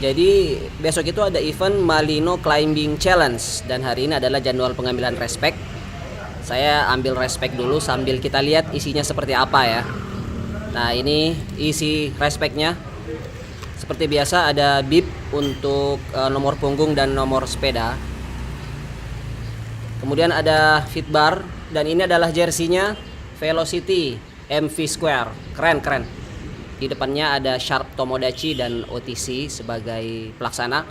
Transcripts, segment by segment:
Jadi besok itu ada event Malino Climbing Challenge dan hari ini adalah jadwal pengambilan respect. Saya ambil respect dulu sambil kita lihat isinya seperti apa ya. Nah, ini isi respectnya. Seperti biasa ada bib untuk nomor punggung dan nomor sepeda. Kemudian ada fit bar dan ini adalah jersinya Velocity MV Square. Keren. Di depannya ada Sharp Tomodachi dan OTC sebagai pelaksana.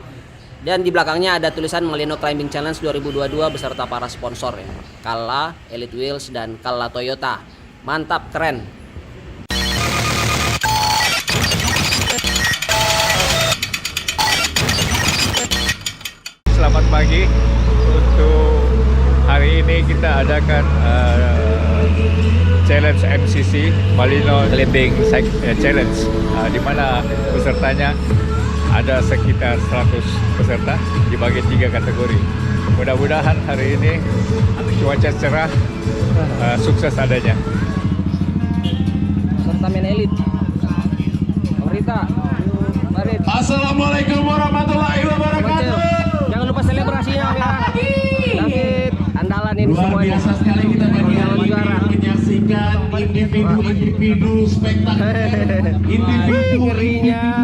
Dan di belakangnya ada tulisan Malino Climbing Challenge 2022 beserta para sponsor ya. Kalla, Elite Wheels dan Kalla Toyota. Mantap, keren. Selamat pagi. Untuk hari ini kita adakan challenge MCC Malino Climbing Challenge, di mana pesertanya ada sekitar 100 peserta dibagi 3 kategori. Mudah-mudahan hari ini cuaca cerah, sukses adanya. Serta main elit. Rita, Farid. Assalamualaikum warahmatullahi wabarakatuh. Jangan lupa selebrasinya ya. David, andalan ini Luar semuanya. biasa sekali kita pagi hari ini menyaksikan individu spektakuler, individu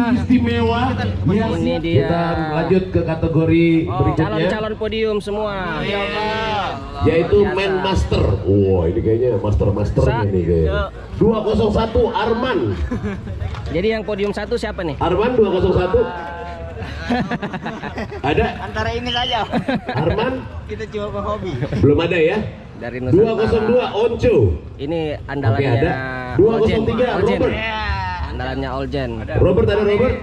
istimewa. Ini dia. Kita lanjut ke kategori berikutnya, Calon-calon podium semua. yaitu Man Master. Wah, ini kayaknya master ini kayaknya. 201 Arman. Jadi yang podium 1 siapa nih? Arman 201. Ada? Antara ini saja. Arman? Kita cuma penghobi. Belum ada ya? Dari Nusantara. 202 Onco. Ini Oke, andalannya ada. 203 Robert. Andalannya Oljen. Robert ada Robert?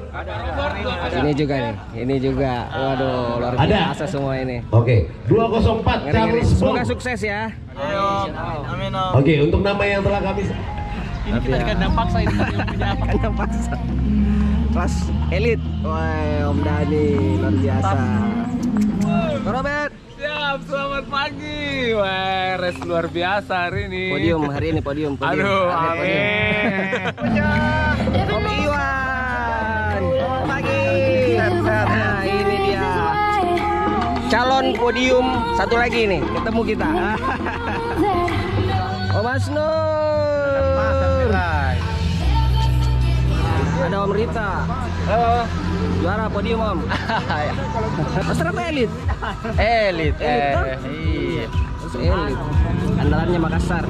Ini juga nih. Ini juga. Waduh, luar Ada. biasa semua ini. Oke, 204 Ngeri-ngeri. Charles Semoga Bong. sukses ya. Ayo. Amin. Oke, untuk nama yang telah kami Ini kita kandang paksa ini punya apa? Kandang paksa. Kelas elit. Wah, Om Dani luar biasa. Robert. Siap, selamat pagi. Wah, res luar biasa hari ini. Podium hari ini podium. Aduh, Akhir podium. amin. Om Iwan. Selamat pagi. Nah, ini dia. Calon podium satu lagi nih, ketemu kita. Om Asnur. Ada Om Rita. Halo. Juara podium Om. Master apa elit? Elit. Iya. Elit. Andalannya Makassar.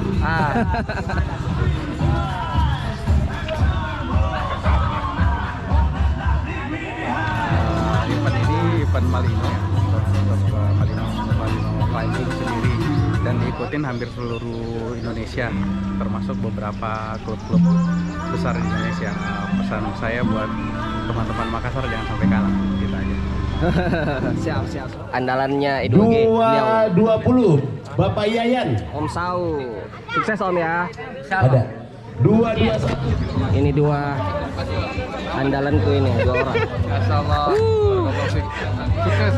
Event ini event Malino ya, untuk Malino Climbing sendiri, dan diikutin hampir seluruh Indonesia, termasuk beberapa klub-klub besar di Indonesia. Pesan saya buat teman-teman Makassar jangan sampai kalah, gitu aja. Siap. Andalannya ideologi beliau. 220 Bapak Yayan. Om Sau. Sukses Om ya. Ada. 221. Ini dua andalanku ini, 2 orang. Sukses.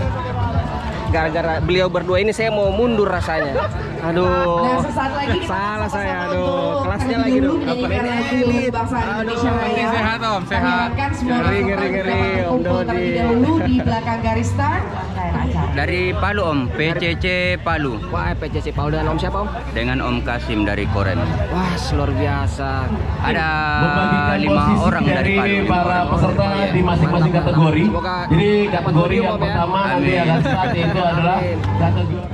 Gara-gara beliau berdua ini saya mau mundur rasanya. Aduh. Nah, sesaat lagi kita salah bersama saya. untuk Aduh. Kelasnya lagi dong. menyanyikan lagu bangsa Indonesia Raya. Sehat Om, sehat. Kami harapkan semua Ngeri, peserta ngeri. dapat Om berkumpul Dodi. terlebih dahulu di belakang garis start rangkaian acara. Dari Palu Om, PCC Palu, Wah, PCC Paul dan Om siapa Om? dengan Om Kasim dari Korem. Wah, luar biasa. Ada Membagikan 5 posisi orang dari Palu. para peserta di masing-masing Mantap, kategori. Semoga Jadi kategori podium, yang Om, ya. pertama nanti Amin. akan start itu adalah Amin. kategori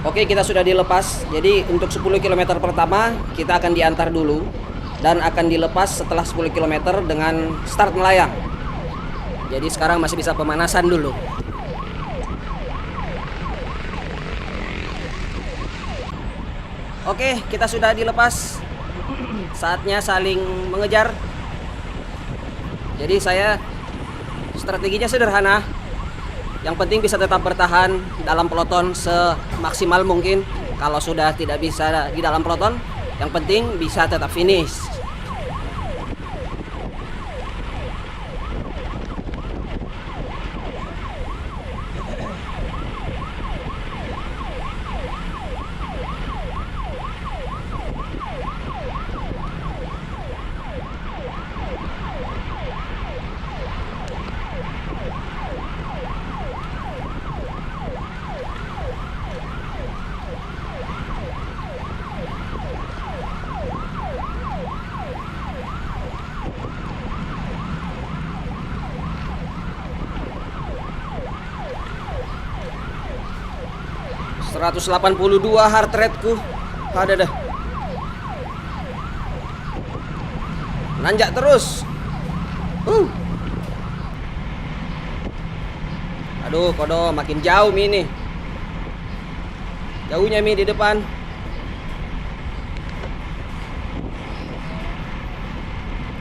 Oke, kita sudah dilepas. Jadi untuk 10 km pertama kita akan diantar dulu dan akan dilepas setelah 10 km dengan start melayang. Jadi sekarang masih bisa pemanasan dulu. Oke, kita sudah dilepas. Saatnya saling mengejar. Jadi saya strateginya sederhana. Yang penting bisa tetap bertahan dalam peloton semaksimal mungkin. Kalau sudah tidak bisa di dalam peloton, Yang penting bisa tetap finish. ...182 heart rate-ku. Ada dah. Nanjak terus. Aduh, kodo makin jauh Mi nih. Jauhnya Mi di depan.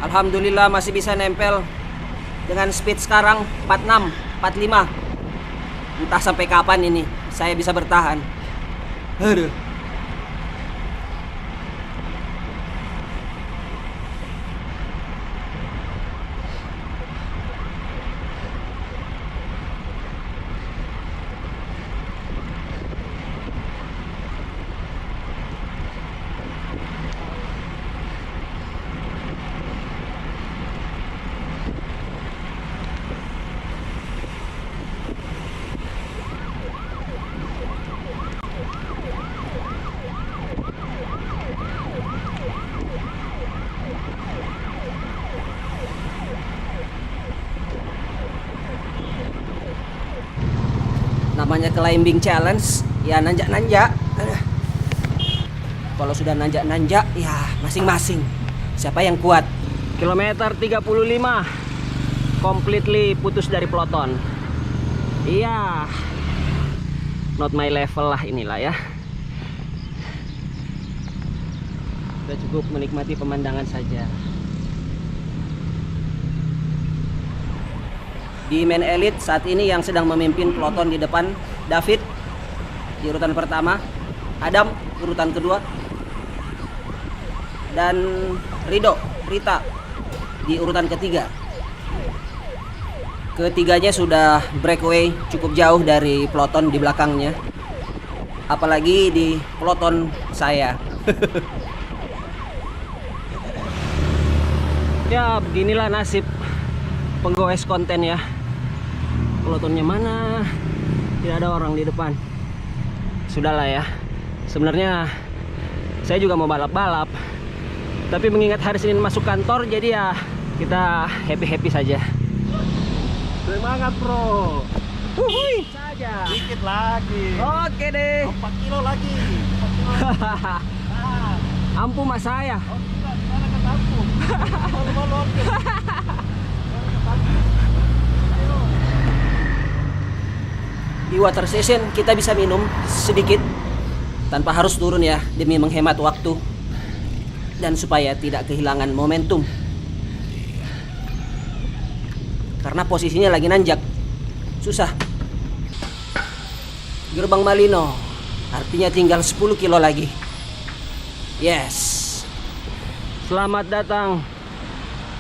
Alhamdulillah masih bisa nempel dengan speed sekarang 46, 45. Entah sampai kapan ini saya bisa bertahan. Aduh. Namanya climbing challenge, ya nanjak-nanjak. Kalau sudah nanjak-nanjak, ya masing-masing. Siapa yang kuat? Kilometer 35, completely putus dari peloton. Iya, not my level lah inilah ya. Sudah cukup menikmati pemandangan saja. Di main elite saat ini yang sedang memimpin peloton di depan, David di urutan pertama, Adam urutan kedua, dan Rita di urutan ketiga. Ketiganya sudah breakaway cukup jauh dari peloton di belakangnya, apalagi di peloton saya. Ya beginilah nasib penggoes konten ya. Pelotonnya mana? Tidak ada orang di depan. Sudahlah ya. Sebenarnya saya juga mau balap-balap, tapi mengingat hari Senin masuk kantor, jadi ya kita happy-happy saja. Semangat bro. Wuhui saja. Dikit lagi. Oke deh. 4 kilo lagi. 4 kilo. Ampuh mas saya. Oh, tidak, sana ke Tampu. Malu-malu. Di water station kita bisa minum sedikit tanpa harus turun ya, demi menghemat waktu dan supaya tidak kehilangan momentum. Karena posisinya lagi nanjak, susah. Gerbang Malino, artinya tinggal 10 kilo lagi. Yes. Selamat datang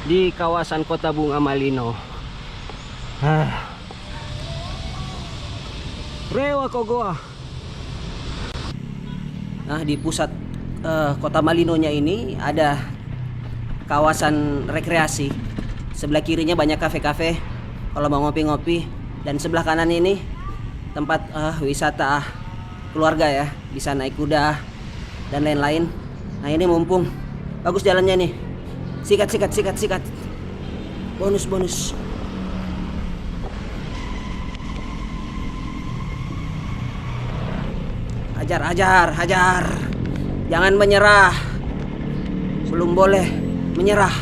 di kawasan Kota Bunga Malino. Rewa Kogoa. Nah, di pusat Kota Malinonya ini ada kawasan rekreasi. Sebelah kirinya banyak kafe-kafe kalau mau ngopi-ngopi, dan sebelah kanan ini tempat wisata keluarga ya, bisa naik kuda dan lain-lain. Nah, ini mumpung bagus jalannya nih. Sikat. Bonus. Hajar. Jangan menyerah. Belum boleh menyerah.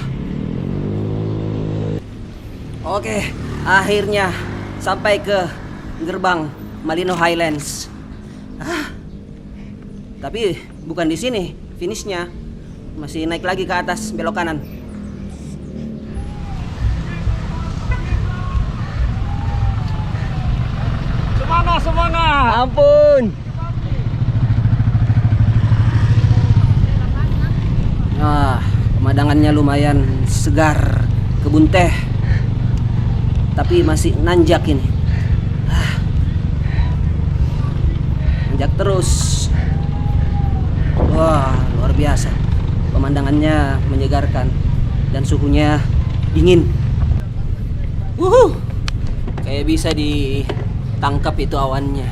Oke, akhirnya sampai ke gerbang Malino Highlands. Tapi bukan di sini finishnya. Masih naik lagi ke atas, belok kanan. Semangat. Ampun. Pemandangannya lumayan segar, kebun teh. Tapi masih nanjak ini. Nanjak terus. Wah, luar biasa. Pemandangannya menyegarkan dan suhunya dingin. Kayak bisa ditangkap itu awannya.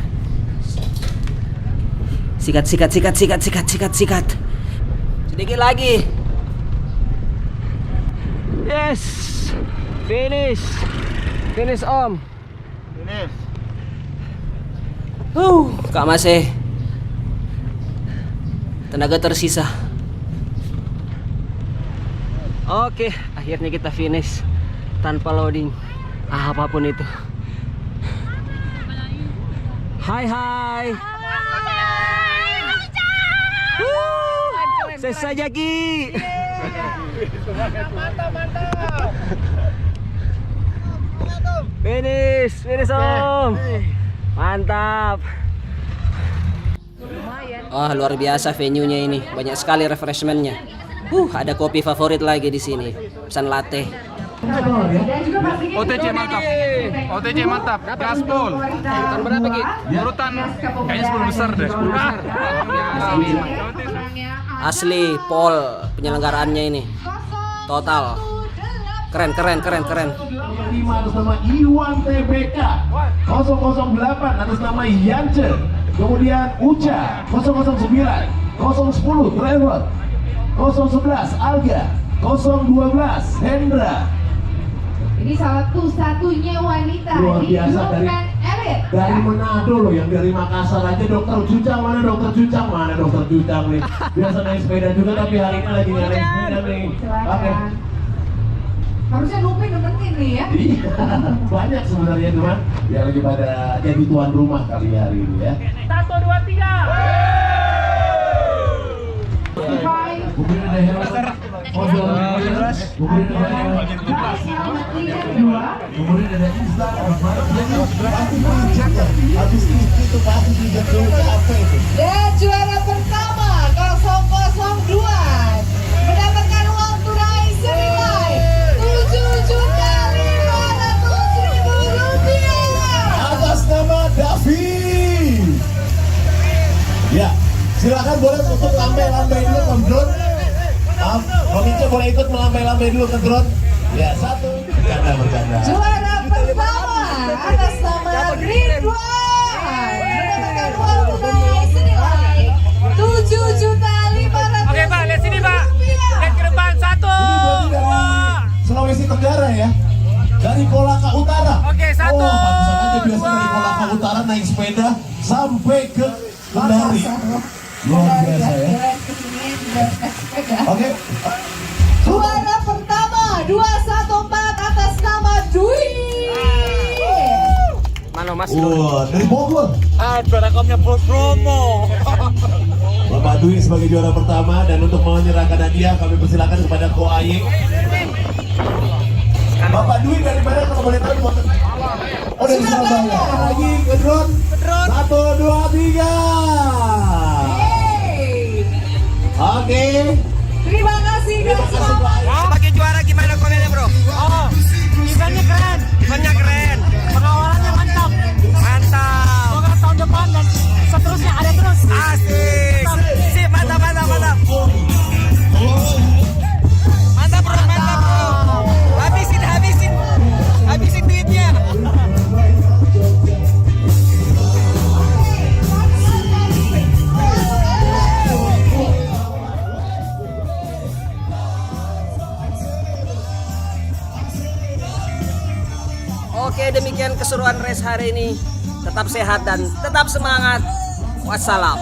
Sikat. Sedikit lagi. Yes. Finish Om. Kak masih tenaga tersisa. Oke, akhirnya kita finish tanpa loading apapun itu. Hai. Selesai Jaki. Mantap. Finish Om. Mantap. Luar biasa venue-nya ini. Banyak sekali refreshment-nya. Ada kopi favorit lagi di sini. Pesan latte. OTC mantap. Gaspol. Urutan berapa Ki? Urutan kayaknya 10 besar deh. 10 besar. Asli Pol penyelenggaraannya ini. Total. Keren. 5 atas nama Iwan TBK, 008 atas nama Yance, kemudian Uca 009, 010 Trevor, 011 Alga, 012 Hendra. Ini satu-satunya wanita Luar di biasa grup men elit. dari Manado loh, yang dari Makassar aja. Dokter Cucang mana dokter Cucang nih. Biasa naik sepeda juga tapi hari ini lagi naik sepeda nih. Oke. Harusnya Lupi nemenin nih ya. Iya, banyak sebenarnya teman yang lagi pada jadi tuan rumah kali hari ini ya. 1, 2, 3. Mungkin ada hewan odol kemudian ada Islam habis itu pasti juga apa itu. Dan juara pertama 002 mendapatkan uang tunai senilai 7.500.000 rupiah Atas nama David. Ya, silakan boleh untuk lambai-lambai dulu ke drone. Bang Ica boleh ikut melambai-lambai dulu ke drone. Ya, 1. Bercanda. juara pertama atas nama Ridwan mendapatkan uang tunai senilai 7.500.000 Oke Pak, lihat sini Pak. Lihat ke depan. 1, Ini berarti dari Sulawesi Tenggara ya. Dari Kolaka Utara. Oke, 1, Oh, pantesan aja biasa dari Kolaka Utara naik sepeda sampai ke Kendari. Luar biasa ya. Oke. Juara pertama 214 atas nama Dwi. Mana Mas? Wah, dari Bogor. Ada rekomnya promo. Bapak Dwi sebagai juara pertama, dan untuk menyerahkan hadiah kami persilakan kepada Ko Aye. Bapak Dwi dari mana kalau boleh tahu? Oh, dari Surabaya. Lagi ke drone. 1, 2, 3. Oke. Terima kasih guys. Sebagai juara gimana komennya bro? Oh, eventnya keren. Pengawalannya mantap. Semoga tahun depan dan seterusnya ada terus. Asik. Sip, mantap. Mantap bro, habisin duitnya. Oke, demikian keseruan race hari ini. Tetap sehat dan tetap semangat. Wassalam.